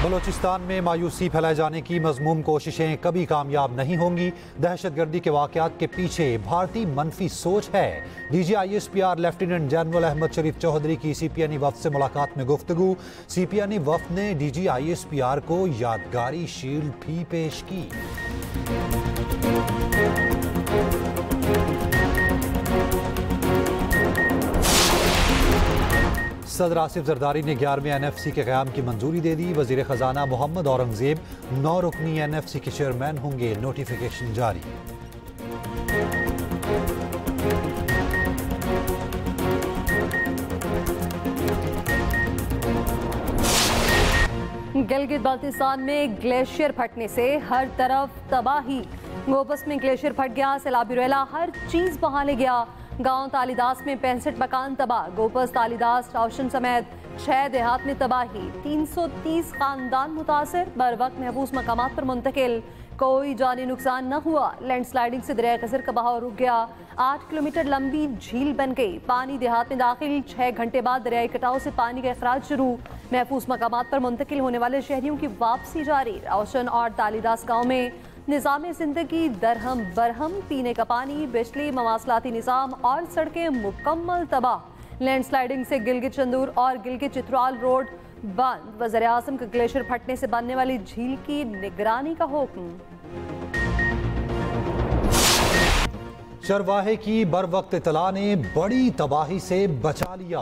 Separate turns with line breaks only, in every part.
बलोचिस्तान में मायूसी फैलाए जाने की मज़मूम कोशिशें कभी कामयाब नहीं होंगी। दहशतगर्दी के वाक़यात के पीछे भारतीय मनफी सोच है। DGISPR लेफ्टिनेंट जनरल अहमद शरीफ चौधरी की CPNE वफ़द से मुलाकात में गुफ्तगू। CPNE वफ़द ने DGISPR को यादगारी शील्ड भी पेश की। सदर आसिफ जरदारी ने 11वें NFC के क़याम की मंजूरी दे दी। वज़ीर ख़जाना मोहम्मद औरंगज़ेब 9 रुकनी NFC के चेयरमैन होंगे। नोटिफिकेशन जारी।
गिलगित बाल्टिस्तान में ग्लेशियर फटने से हर तरफ तबाही। गोपस में ग्लेशियर फट गया, सैलाबी रेला हर चीज बहा ले गया। गांव तालीदास में 65 मकान तबाह। गोपस, तालीदास, रावशन समेत 6 देहात में तबाही। 330 खानदान मुतासर, बर वक्त महफूज मकामात पर मुंतकिल। कोई जानी नुकसान न हुआ। लैंडस्लाइडिंग से दरिया कसर का बहाव रुक गया। 8 किलोमीटर लंबी झील बन गई। पानी देहात में दाखिल। 6 घंटे बाद दरियाई कटाव से पानी का अखराज शुरू। महफूज मकामात पर मुंतकिल होने वाले शहरियों की वापसी जारी। रावशन और तालीदास गाँव में निज़ाम ज़िंदगी दरहम बरहम। पीने का पानी, बिजली, मवासलाती निज़ाम और सड़कें मुकम्मल तबाह। लैंडस्लाइडिंग से गिलगित चंदूर और गिलगित चित्राल रोड बंद। वज़ीर आज़म का ग्लेशियर फटने से बनने वाली झील की निगरानी का हुक्म।
चरवाहे की बर वक्त इतला ने बड़ी तबाही से बचा लिया।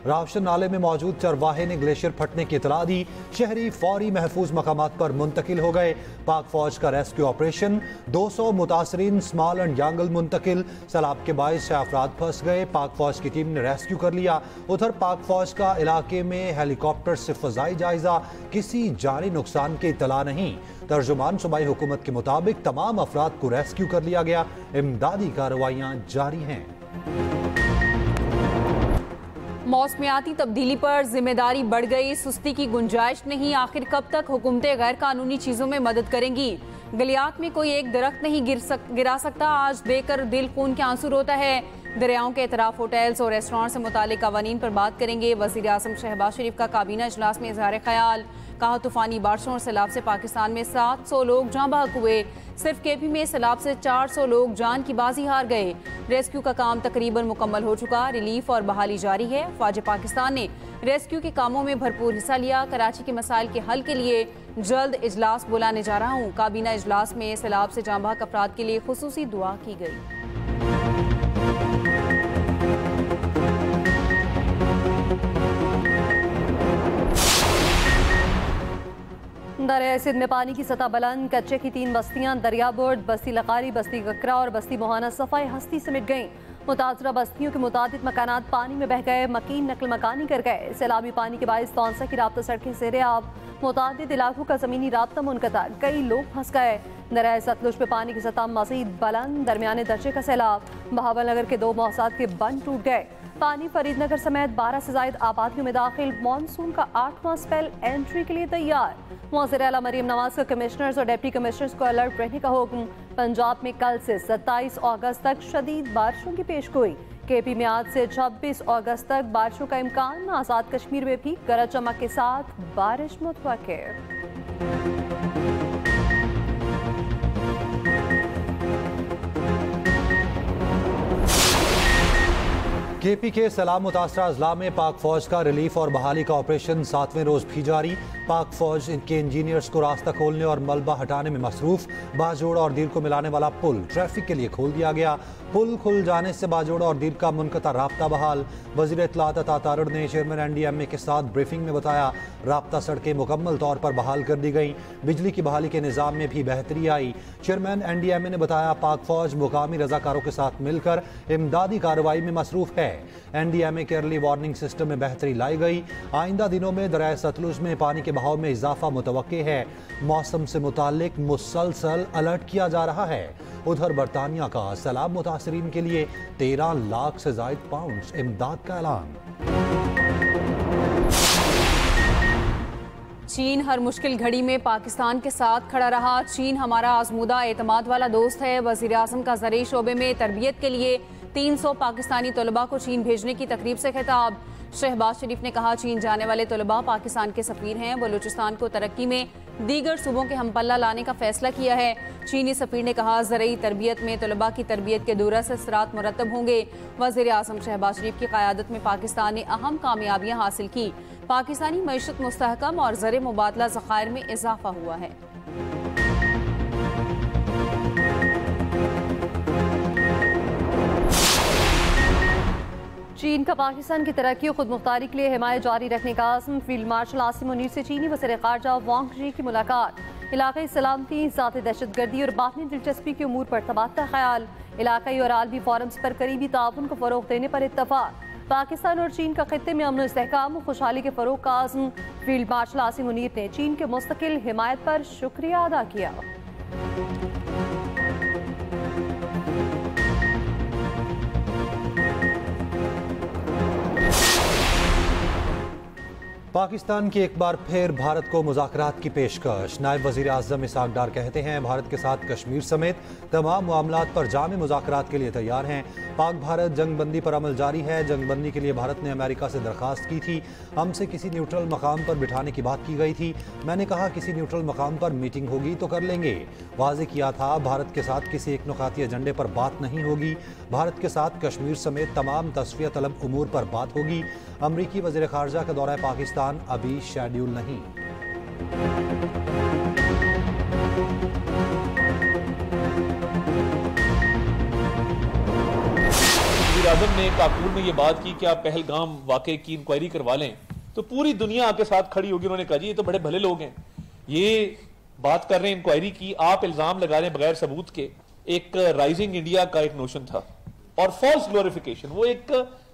रावशन नाले में मौजूद चरवाहे ने ग्लेशियर फटने की इतला दी। शहरी फौरी महफूज मकामात पर मुंतकिल हो गए। पाक फौज का रेस्क्यू ऑपरेशन। 200 मुतासरीन स्मॉल एंड यांगल मुंतकिल। सैलाब के बाइस 6 अफराद फंस गए। पाक फौज की टीम ने रेस्क्यू कर लिया। उधर पाक फौज का इलाके में हेलीकॉप्टर से फजाई जायजा। किसी जानी नुकसान की इतला नहीं। तर्जुमान सूबाई हुकूमत के मुताबिक तमाम अफराद को रेस्क्यू कर लिया गया। इमदादी कार्रवाइयां जारी हैं।
मौसमियाती तब्दीली पर जिम्मेदारी बढ़ गई। सुस्ती की गुंजाइश नहीं। आखिर कब तक हुकूमतें गैर कानूनी चीजों में मदद करेंगी। गलियात में कोई एक दरख्त नहीं गिरा सकता। आज देखकर दिल खून के आंसू रोता है। दरियाओं के इतराफ होटल्स और रेस्टोरेंट से मुतालिक कवानीन पर बात करेंगे। वज़ीर आज़म शहबाज शरीफ का काबीना इजलास में इज़हार ख्याल। कहा तूफानी बारिशों और सैलाब से पाकिस्तान में 700 लोग जाँ बहक हुए। सिर्फ KP में सैलाब से 400 लोग जान की बाजी हार गए। रेस्क्यू का काम तकरीबन मुकम्मल हो चुका। रिलीफ और बहाली जारी है। फौज पाकिस्तान ने रेस्क्यू के कामों में भरपूर हिस्सा लिया। कराची के मसाइल के हल के लिए जल्द इजलास बुलाने जा रहा हूँ। काबीना इजलास में सैलाब से जाँ बहक अफराद के लिए खुसूसी दुआ की गई।
दरिया सिंध में पानी की सतह बुलंद। कच्चे की 3 बस्तियां दरिया बुर्द, बस्ती लकारी, बस्ती ककरा और बस्ती मोहाना सफाई हस्ती समेट गईं। मुतासरा बस्तियों के मुतादिद मकानात पानी में बह गए। मकीन नकल मकानी कर गए। सैलाबी पानी के बायस तौंसा की राब्ता सड़कें सेरेआब। मुतादिद इलाकों का ज़मीनी राब्ता मुनक़ता। कई लोग फंस गए। दरिया सतलुज पे पानी की सतह मज़ीद बुलंद। दरमियाने दर्जे का सैलाब। बहावल नगर के 2 मौसाद के बंद टूट गए। पानी फरीदनगर समेत 12 से ज़ायद आबादियों में दाखिल। मॉनसून का 8वां स्पेल एंट्री के लिए तैयार। मुअज़्ज़िर आला मरीम नवाज का कमिश्नर्स और डिप्टी कमिश्नर्स को अलर्ट रहने का हुक्म। पंजाब में कल से 27 अगस्त तक शदीद बारिशों की पेशगोई। KP में आज से 26 अगस्त तक बारिशों का इम्कान। आज़ाद कश्मीर में भी गरज चमक के साथ बारिश मुतवक्के।
KP के सैलाब मुतासरा अजला में पाक फौज का रिलीफ और बहाली का ऑपरेशन 7वें रोज भी जारी। पाक फौज के इंजीनियर्स को रास्ता खोलने और मलबा हटाने में मसरूफ। बाजोड़ और दीर को मिलाने वाला पुल ट्रैफिक के लिए खोल दिया गया। पुल खुल जाने से बाजोड़ और दीर का मुनक़ता राब्ता बहाल। वज़ीर इत्तलात अता तारड़ ने चेयरमैन NDMA के साथ ब्रीफिंग में बताया राब्ता सड़कें मुकम्मल तौर पर बहाल कर दी गई। बिजली की बहाली के निज़ाम में भी बेहतरी आई। चेयरमैन NDMA ने बताया पाक फौज मुकामी रजाकारों के साथ मिलकर इमदादी कार्रवाई में मसरूफ है। NDMA के अर्ली वार्निंग सिस्टम में बेहतरी लाई गई। आइंदा दिनों में दरिया सतलुज में पानी के बहाव में इजाफा मुतवक्के है। मौसम से मुतालिक मुसलसल अलर्ट किया जा रहा है। उधर बरतानिया का सैलाब मुतासरीन के लिए 13 लाख से ज़ायद पाउंड इमदाद का ऐलान।
चीन हर मुश्किल घड़ी में पाकिस्तान के साथ खड़ा रहा। चीन हमारा आजमूदा एतमाद वाला दोस्त है। वज़ीर आज़म का ज़रई शोबे में तरबियत के लिए 300 पाकिस्तानी तलबा को चीन भेजने की तकरीब से खिताब। शहबाज शरीफ ने कहा, चीन जाने वाले तलबा पाकिस्तान के सफीर हैं। बलूचिस्तान को तरक्की में दीगर सूबों के हमपल्ला लाने का फैसला किया है। चीनी सफीर ने कहा, ज़रई तरबियत में तलबा की तरबियत के दूरस असरात मुरतब होंगे। वज़ीर आज़म शहबाज शरीफ की क़यादत में पाकिस्तान ने अहम कामयाबियाँ हासिल की। पाकिस्तानी मईशत मुस्तहकम और ज़र मुबादला ज़खायर में इजाफा हुआ है।
चीन का पाकिस्तान की तरक्की और खुद मुख्तारी के लिए हिमायत जारी रखने का आज़म। फील्ड मार्शल आसिम मुनीर से चीनी वज़ीर ख़ारजा वांग ज़ी की मुलाकात। इलाक़ाई सलामती, ज़ाती दहशतगर्दी और बातनी दिलचस्पी के उमूर पर तबादला ख्याल। इलाक़ाई और आलमी फोरम्स पर करीबी ताउन को फ़रोग़ देने पर इत्तफ़ाक़। पाकिस्तान और चीन का खित्ते में अमन इस्तेहकाम और खुशहाली के फ़रोग़ का आज़म। फील्ड मार्शल आसिम मुनीर ने चीन के मुस्तकिल हिमायत पर शुक्रिया अदा किया।
पाकिस्तान की एक बार फिर भारत को मुज़ाकरात की पेशकश। नायब वज़ीर आज़म इसहाक़ डार कहते हैं, भारत के साथ कश्मीर समेत तमाम मामलात पर जामे मुज़ाकरात के लिए तैयार हैं। पाक भारत जंग बंदी पर अमल जारी है। जंग बंदी के लिए भारत ने अमेरिका से दरख्वास्त की थी। हमसे किसी न्यूट्रल मकाम पर बिठाने की बात की गई थी। मैंने कहा, किसी न्यूट्रल मकाम पर मीटिंग होगी तो कर लेंगे। वाज़ेह किया था, भारत के साथ किसी एक नुकाती एजेंडे पर बात नहीं होगी। भारत के साथ कश्मीर समेत तमाम तस्फिया तलब उमूर पर बात होगी। अमरीकी वज़ीर ख़ारजा का दौरा पाकिस्तान अभी शेड्यूल नहीं।
वज़ीर आज़म ने काकूल में ये बात की कि आप पहलगाम वाक़े की इंक्वायरी करवा लें तो पूरी दुनिया आपके साथ खड़ी होगी। उन्होंने कहा, जी ये तो बड़े भले लोग हैं, ये बात कर रहे हैं इंक्वायरी की, आप इल्ज़ाम लगा रहे हैं बगैर सबूत के। एक राइजिंग इंडिया का एक नोशन था और फॉल्स ग्लोरिफिकेशन, वो एक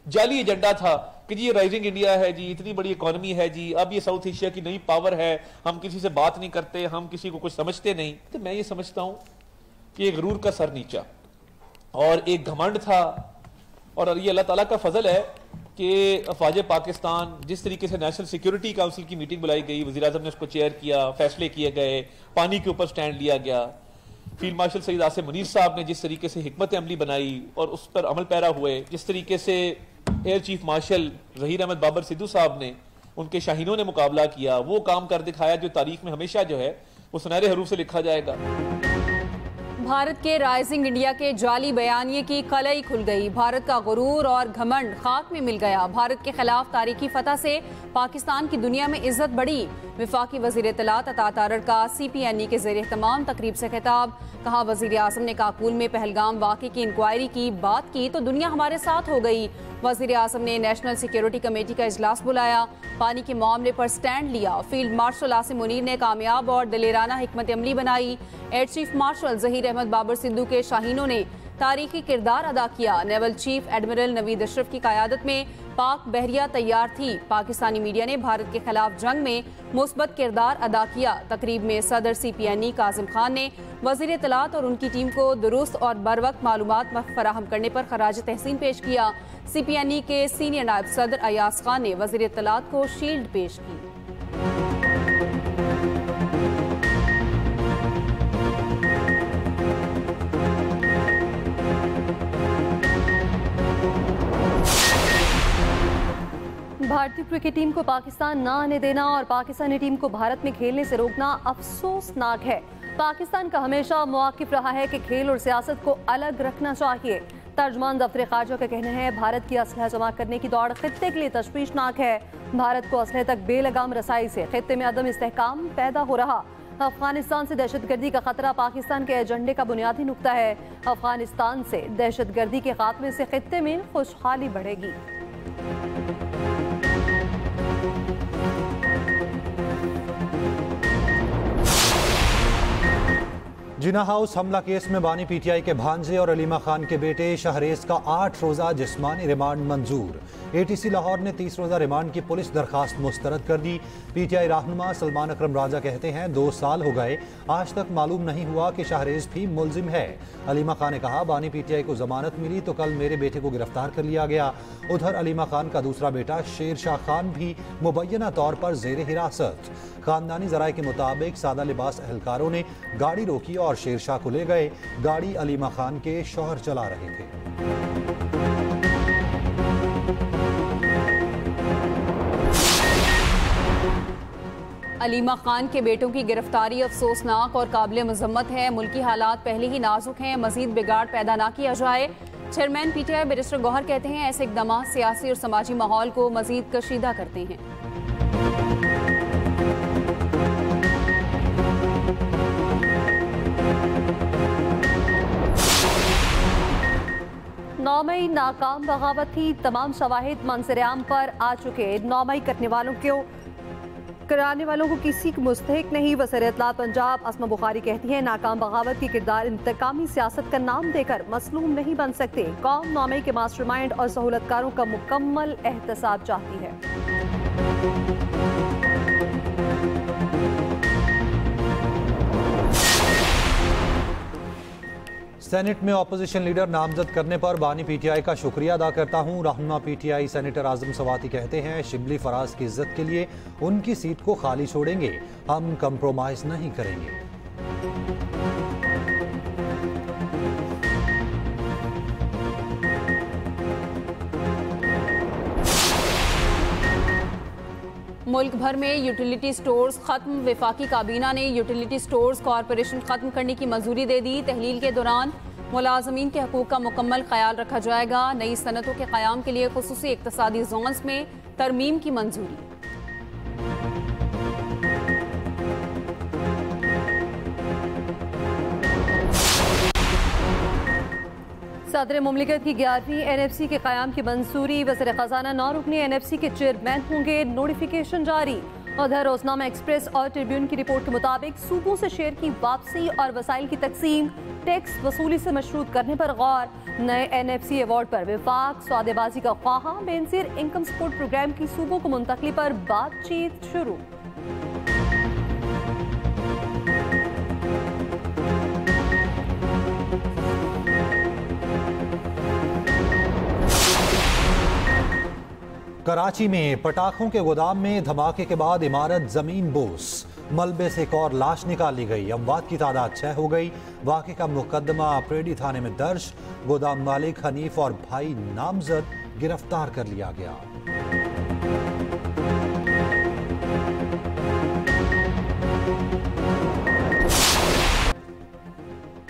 जाली एजेंडा था कि जी ये राइजिंग इंडिया है, जी इतनी बड़ी इकोनॉमी है, जी अब ये साउथ एशिया की नई पावर है, हम किसी से बात नहीं करते, हम किसी को कुछ समझते नहीं। तो मैं ये समझता हूं कि एक गरूर का सर नीचा और एक घमंड था। और ये अल्लाह ताला का फजल है कि अफवाज पाकिस्तान जिस तरीके से नेशनल सिक्योरिटी काउंसिल की मीटिंग बुलाई गई, वज़ीर आज़म ने उसको चेयर किया, फैसले किए गए, पानी के ऊपर स्टैंड लिया गया। फील्ड मार्शल सईद आसिम मुनीर साहब ने जिस तरीके से हिकमत अमली बनाई और उस पर अमल पैरा हुए, जिस तरीके से air chief marshal Zaheer Ahmed Babar Sidhu साहब ने, उनके शाहीनों ने मुकाबला किया, वो काम कर दिखाया जो तारीख में हमेशा जो है वो सुनहरे हरूफ से लिखा जाएगा।
भारत के राइजिंग इंडिया के जाली बयानिए की कलई खुल गई। भारत का गुरूर और घमंड खाक में मिल गया। भारत के खिलाफ तारीखी फतह से पाकिस्तान की दुनिया में इज्जत बढ़ी। विफाकी वज़ीर इत्तलात अता तारड़ का CPNE के ज़रिए तमाम तकरीब से खिताब। कहा, वज़ीर आज़म ने काकूल में पहलगाम वाक़े की इंक्वायरी की बात की तो दुनिया हमारे साथ हो गई। वज़ीर आज़म ने नेशनल सिक्योरिटी कमेटी का इजलास बुलाया, पानी के मामले पर स्टैंड लिया। फील्ड मार्शल आसिम मुनीर ने कामयाब और दलेराना हिकमत अमली बनाई। Air chief marshal Zaheer Ahmed Babar Sidhu के शाहीनों ने तारीखी किरदार अदा किया। Naval chief admiral Naveed Ashraf की क़यादत में पाक बहरिया तैयार थी। पाकिस्तानी मीडिया ने भारत के खिलाफ जंग में मुस्बत किरदार अदा किया। तकरीब में सदर CPNE कासिम खान ने वज़ीर इत्तलात और उनकी टीम को दुरुस्त और बरवक्त मालूमात फराहम करने पर खराज तहसीन पेश किया। CPNE के सीनियर नायब सदर अयाज खान ने वज़ीर इत्तलात को शील्ड पेश की।
भारतीय क्रिकेट टीम को पाकिस्तान न आने देना और पाकिस्तानी टीम को भारत में खेलने से रोकना अफसोसनाक है। पाकिस्तान का हमेशा मौक़िफ़ रहा है कि खेल और सियासत को अलग रखना चाहिए। तर्जुमान दफ्तर ख़ारजा का कहना है, भारत की असलहा जमा करने की दौड़ खित्ते के लिए तशवीशनाक है। भारत को असलहे तक बेलगाम रसाई से खित्ते में अदम इस्तेहकाम पैदा हो रहा। अफगानिस्तान से दहशतगर्दी का खतरा पाकिस्तान के एजेंडे का बुनियादी नुक्ता है। अफगानिस्तान से दहशतगर्दी के खात्मे से खित्ते में खुशहाली बढ़ेगी।
जिना हाउस हमला केस में बानी PTI के भांजे और अलीमा खान के बेटे शहरेज का 8 रोज़ा जिस्मानी रिमांड मंजूर। ATC लाहौर ने 30 रोज़ा रिमांड की पुलिस दरखास्त मुस्तरद कर दी। PTI रहनुमा सलमान अकरम राजा कहते हैं, 2 साल हो गए, आज तक मालूम नहीं हुआ कि शहरेज भी मुलजिम है। अलीमा खान ने कहा, बानी PTI को जमानत मिली तो कल मेरे बेटे को गिरफ्तार कर लिया गया। उधर अलीमा खान का दूसरा बेटा शेर शाह खान भी मुबैना तौर पर जेर हिरासत। खानदानी ज़राए के मुताबिक सादा लिबास एहलकारों ने गाड़ी रोकी और शेरशाह को ले गए। गाड़ी अलीमा खान के शौहर चला रहे थे।
अलीमा खान के बेटों की गिरफ्तारी अफसोसनाक और काबिल मजम्मत है। मुल्की हालात पहले ही नाजुक हैं, मजीद बिगाड़ पैदा ना किया जाए। चेयरमैन PTI बैरिस्टर गौहर कहते हैं ऐसे इकदाम सियासी और समाजी माहौल को मजीद कशीदा करते हैं।
9 मई नाकाम बगावत थी, तमाम शवाहिद मंजर-ए-आम पर आ चुके। 9 मई कराने वालों को किसी को मुस्तहिक नहीं। वज़ीर इत्तलात पंजाब अस्मा बुखारी कहती हैं नाकाम बगावत की किरदार इंतकामी सियासत का नाम देकर मसलूम नहीं बन सकते। कौम 9 मई के मास्टरमाइंड और सहूलतकारों का मुकम्मल एहतसाब चाहती है।
सेनेट में अपोजिशन लीडर नामजद करने पर बानी PTI का शुक्रिया अदा करता हूं। रहनुमा PTI सेनेटर आजम सवाती कहते हैं शिबली फराज की इज्जत के लिए उनकी सीट को खाली छोड़ेंगे, हम कंप्रोमाइज नहीं करेंगे।
मुल्क भर में यूटिलिटी स्टोर्स खत्म। वफाकी काबीना ने यूटिलिटी स्टोर्स कॉरपोरेशन खत्म करने की मंजूरी दे दी। तहलील के दौरान मुलाजमीन के हकूक का मुकम्मल ख्याल रखा जाएगा। नई सनतों के क़याम के लिए खुसूसी इक्तसादी जोन्स में तरमीम की मंजूरी।
सदर मुमलिकत की 11वीं NFC के क़याम की मंजूरी। वज़ीर ख़जाना 9 रुकनी NFC के चेयरमैन होंगे, नोटिफिकेशन जारी। उधर रोजनामा एक्सप्रेस और ट्रिब्यून की रिपोर्ट के मुताबिक सूबों से शेयर की वापसी और वसाइल की तकसीम टैक्स वसूली से मशरूत करने पर गौर। नए NFC अवार्ड पर विफाक सौदेबाजी का ख्वाहा। बेनजीर इनकम सपोर्ट प्रोग्राम की सूबों को मुंतकली पर बातचीत शुरू।
कराची में पटाखों के गोदाम में धमाके के बाद इमारत जमीन बोस। मलबे से एक और लाश निकाली गई। अमवात की तादाद 6 हो गई। वाक़े का मुकदमा प्रेडी थाने में दर्ज। गोदाम मालिक हनीफ और भाई नामजद गिरफ्तार कर लिया गया।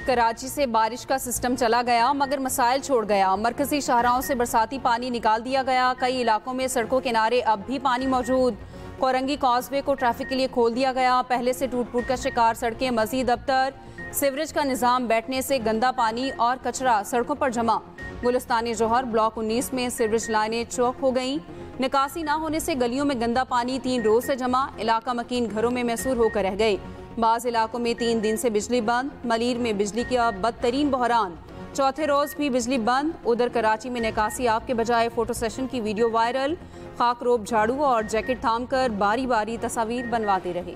कराची से बारिश का सिस्टम चला गया मगर मसाइल छोड़ गया। मरकजी शाहराहों से बरसाती पानी निकाल दिया गया। कई इलाकों में सड़कों किनारे अब भी पानी मौजूद। कोरंगी कॉजवे को ट्रैफिक के लिए खोल दिया गया। पहले से टूट फूट का शिकार सड़कें मजीद अबतर। सीवरेज का निज़ाम बैठने से गंदा पानी और कचरा सड़कों पर जमा। गुलिस्तान जौहर ब्लॉक 19 में सीवरेज लाइनें चौक हो गईं। निकासी ना होने से गलियों में गंदा पानी 3 रोज से जमा। इलाका मकीन घरों में महसूर होकर रह गए। बाज़ इलाकों में 3 दिन से बिजली बंद। मलीर में बिजली का बदतरीन बहरान। चौथे रोज भी बिजली बंद। उधर कराची में निकासी आप के बजाय फोटो सेशन की वीडियो वायरल। खाकरोब झाड़ू और जैकेट थाम कर बारी बारी तस्वीर बनवाते रहे।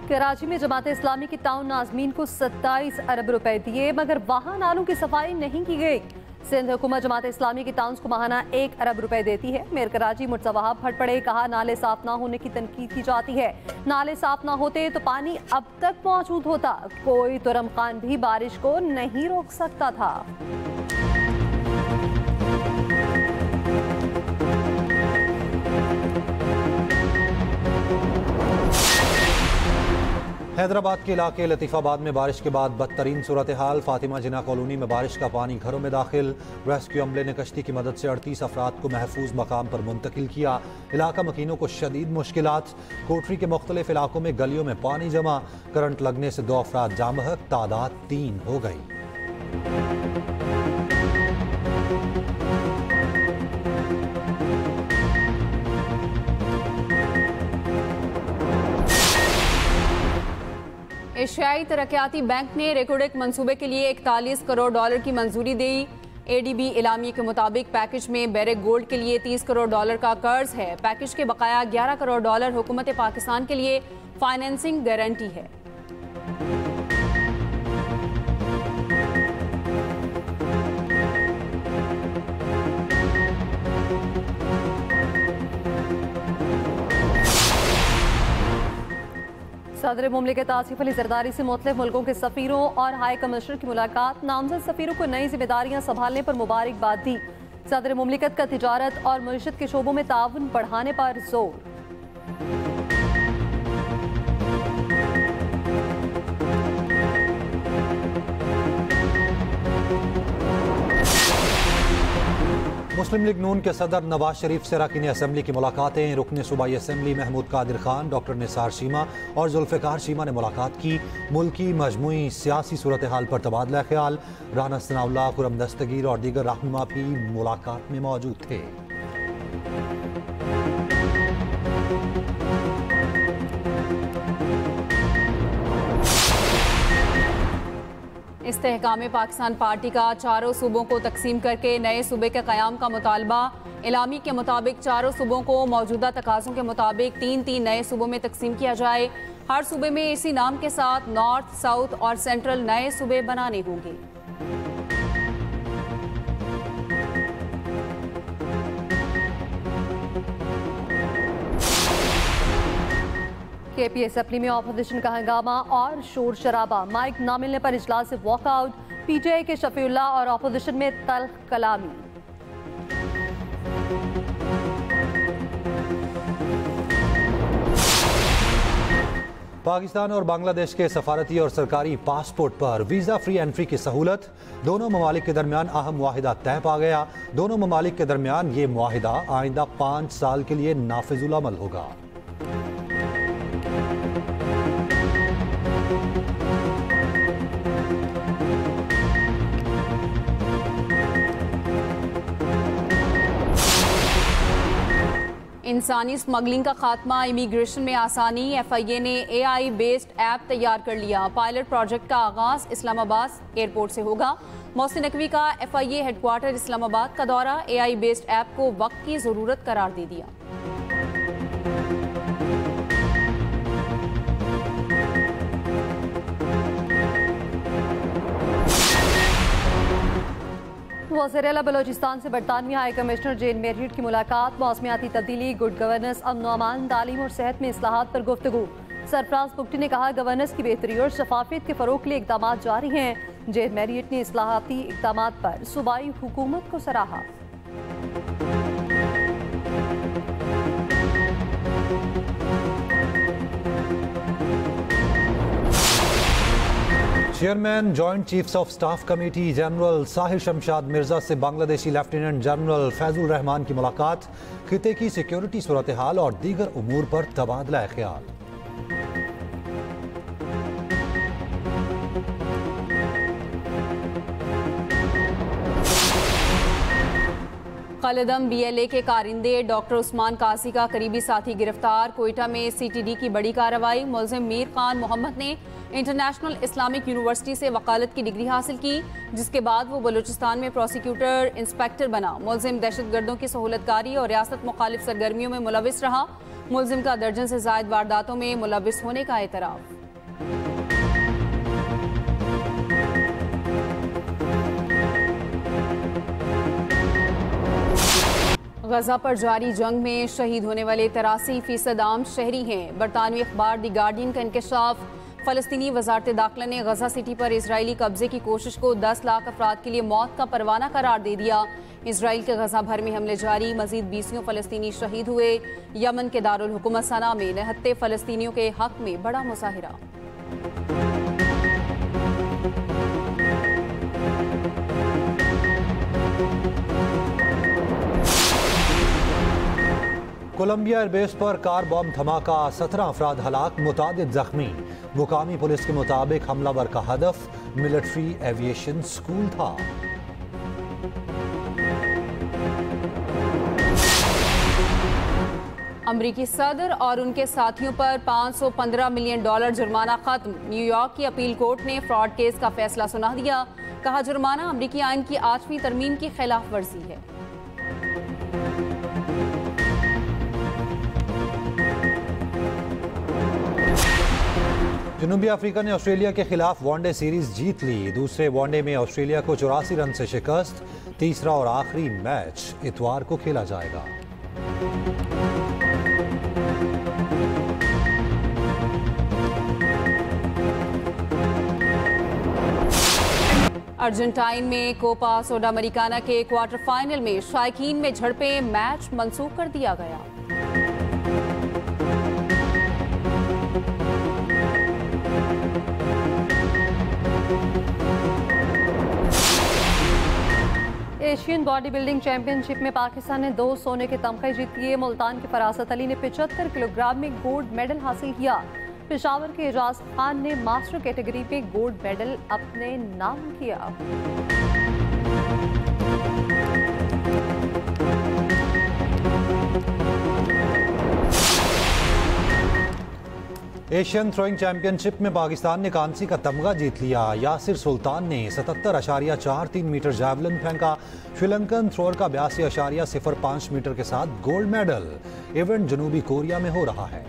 कराची में जमात इस्लामी की ताउन नाज़मीन को 27 अरब रुपए दिए मगर वहाँ नालों की सफाई नहीं की गई। सिंध हुकूमत जमात इस्लामी की टाउन्स को माहाना 1 अरब रुपए देती है। मेयर कराची मुर्तज़ा वहाब फट पड़े, कहा नाले साफ ना होने की तनकीद की जाती है। नाले साफ ना होते तो पानी अब तक मौजूद होता। कोई तुरम खान भी बारिश को नहीं रोक सकता था।
हैदराबाद के इलाके लतीफ़ाबाद में बारिश के बाद बदतरीन सूरत हाल। फातिमा जिना कॉलोनी में बारिश का पानी घरों में दाखिल। रेस्क्यू अमले ने कश्ती की मदद से 38 अफराद को महफूज मकाम पर मुंतकिल किया। इलाका मकीनों को शदीद मुश्किलात। कोटरी के मुख्तलिफ इलाकों में गलियों में पानी जमा। करंट लगने से 2 अफराद जाँ बहक, तादाद 3 हो गई।
एशियाई तरक्याती बैंक ने रेकोडेक मंसूबे के लिए 41 करोड़ डॉलर की मंजूरी दी। ADB इलामी के मुताबिक पैकेज में बैरेक गोल्ड के लिए 30 करोड़ डॉलर का कर्ज है। पैकेज के बकाया 11 करोड़ डॉलर हुकूमत पाकिस्तान के लिए फाइनेंसिंग गारंटी है।
सदर मुमलिकत आसिफ अली जरदारी से मुख्तलिफ मुल्कों के सफीरों और हाई कमिश्नर की मुलाकात। नामजद सफीरों को नई जिम्मेदारियां संभालने पर मुबारकबाद दी। सदर मुमलिकत का तिजारत और मईशत के शोबों में ताउन बढ़ाने पर जोर।
मुस्लिम लीग नून के सदर नवाज शरीफ से अरकान असम्बली की मुलाकातें। रुकन सूबाई असम्बली महमूद कादिर खान, डॉक्टर निसार शीमा और जुल्फ़िकार शीमा ने मुलाकात की। मुल्की मजमूई सियासी सूरत हाल पर तबादला ख्याल। राना सनाउल्लाह, खुरम दस्तगीर और दीगर रहनुमा भी मुलाकात में मौजूद थे।
इस्तेहकाम पाकिस्तान पार्टी का चारों सूबों को तकसीम करके नए सूबे के क़याम का मुतालबा। इलामी के मुताबिक चारों सूबों को मौजूदा तकाज़ों के मुताबिक 3-3 नए सूबों में तकसीम किया जाए। हर सूबे में इसी नाम के साथ नॉर्थ, साउथ और सेंट्रल नए सूबे बनाने होंगे।
केपी असम्बली में ऑपोजिशन का हंगामा और शोर शराबा। माइक न मिलने पर इजलास से वॉकआउट। पीटीआई के शफीउल्लाह और ऑपोजिशन में तल्ख कलामी।
पाकिस्तान और बांग्लादेश के सफारती और सरकारी पासपोर्ट पर वीज़ा फ्री एंट्री की सहूलत। दोनों ममालिक के दरमियान अहम मुआहिदा तय पा गया। दोनों ममालिक के दरमियान ये मुआहिदा आइंदा 5 साल के लिए नाफिजुल अमल होगा।
इंसानी स्मगलिंग का खात्मा, इमिग्रेशन में आसानी। FIA ने AI बेस्ड ऐप तैयार कर लिया। पायलट प्रोजेक्ट का आगाज इस्लामाबाद एयरपोर्ट से होगा। मोहसिन नकवी का FIA हेडक्वार्टर इस्लामाबाद का दौरा। AI बेस्ड ऐप को वक्त की जरूरत करार दे दिया।
वज़ीर आला बलोचिस्तान से बरतानवी हाई कमिश्नर जेन मेरिट की मुलाकात। मौसमियाती तब्दीली, गुड गवर्नेंस, अमन अमान, तालीम और सेहत में इस्लाहात पर गुफ्तगू। सरफराज बुगटी ने कहा गवर्नेंस की बेहतरी और शफाफियत के फरोग के लिए इकदाम जारी हैं। जेन मेरिट ने इस्लाहाती इकदाम पर सूबाई हुकूमत को सराहा।
Chairman joint chiefs of staff committee general Sahir Shamshad Mirza से बांग्लादेशी लेफ्टिनेंट जनरल फैजुल रहमान की मुलाकात। खिते की सिक्योरिटी सूरत हाल और दीगर उमूर पर तबादला ख्याल।
कलदम BLA के कारिंदे डॉक्टर उस्मान कासी का करीबी साथी गिरफ्तार। कोयटा में CTD की बड़ी कार्रवाई। मुल्जिम मीर खान मोहम्मद ने इंटरनेशनल इस्लामिक यूनिवर्सिटी से वकालत की डिग्री हासिल की, जिसके बाद वो बलूचिस्तान में प्रोसिक्यूटर इंस्पेक्टर बना। मुल्जिम दहशतगर्दों की सहूलतकारी और रियासत मुखालिफ सरगर्मियों में मुलविस रहा। मुल्जिम का दर्जन से जायद वारदातों में मुलविस होने का एतराफ। गजा पर जारी जंग में शहीद होने वाले 83% आम शहरी हैं। बरतानवी अखबार दी गार्डियन का इंकशाफ। फलस्तीनी वजारत दाखिला ने गजा सिटी पर इजरायली कब्जे की कोशिश को 10 लाख अफराद के लिए मौत का परवाना करार दे दिया। इजराइल के गजा भर में हमले जारी। मजीद 20 फलस्तीनी शहीद हुए। यमन के दारुल हुकूमत सना में निहत्ते फलस्तीनियों के हक में बड़ा मुजाहिरा।
कोलंबिया एयरबेस पर कार बम धमाका, 17 अफराद हलाक, मुतादिद जख्मी। मुकामी पुलिस के मुताबिक हमलावर का हदफ मिलिट्री एविएशन स्कूल था।
अमरीकी सदर और उनके साथियों पर $515 मिलियन जुर्माना खत्म। न्यूयॉर्क की अपील कोर्ट ने फ्रॉड केस का फैसला सुना दिया। कहा जुर्माना अमरीकी आइन की 8वीं तरमीम की खिलाफ वर्जी है।
जनूबी अफ्रीका ने ऑस्ट्रेलिया के खिलाफ वनडे सीरीज जीत ली। दूसरे वनडे में ऑस्ट्रेलिया को 84 रन से शिकस्त। तीसरा और आखिरी मैच इतवार को खेला जाएगा।
अर्जेंटाइन में कोपा सुडामेरिकाना के क्वार्टर फाइनल में शायकीन में झड़पें, मैच मंसूख कर दिया गया।
एशियन बॉडी बिल्डिंग चैंपियनशिप में पाकिस्तान ने 2 सोने के तमगे जीत लिए। मुल्तान की फरासत अली ने 75 किलोग्राम में गोल्ड मेडल हासिल किया। पेशावर के एजाज खान ने मास्टर कैटेगरी में गोल्ड मेडल अपने नाम किया।
एशियन थ्रोइंग चैंपियनशिप में पाकिस्तान ने कांसी का तमगा जीत लिया। यासिर सुल्तान ने 77.43 मीटर जैवलिन फेंका। श्रीलंकन थ्रोअर का 82.05 मीटर के साथ गोल्ड मेडल। इवेंट जनूबी कोरिया में हो रहा है।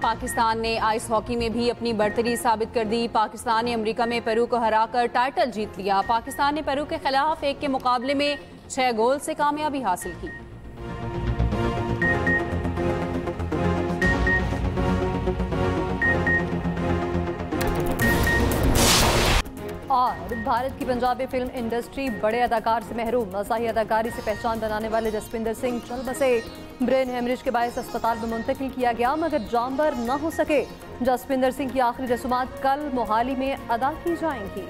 पाकिस्तान ने आइस हॉकी में भी अपनी बढ़तरी साबित कर दी। पाकिस्तान ने अमेरिका में पेरू को हराकर टाइटल जीत लिया। पाकिस्तान ने पेरू के खिलाफ 1 के मुकाबले में 6 गोल से कामयाबी हासिल की।
और भारत की पंजाबी फिल्म इंडस्ट्री बड़े अदाकार से महरूम। मज़ाही अदाकारी से पहचान बनाने वाले जसविंदर सिंह चल बसे। ब्रेन हेमरेज के बायस अस्पताल में मुंतकिल किया गया, मगर जानबर न हो सके। जसविंदर सिंह की आखिरी रस्मात कल मोहाली में अदा की जाएंगी।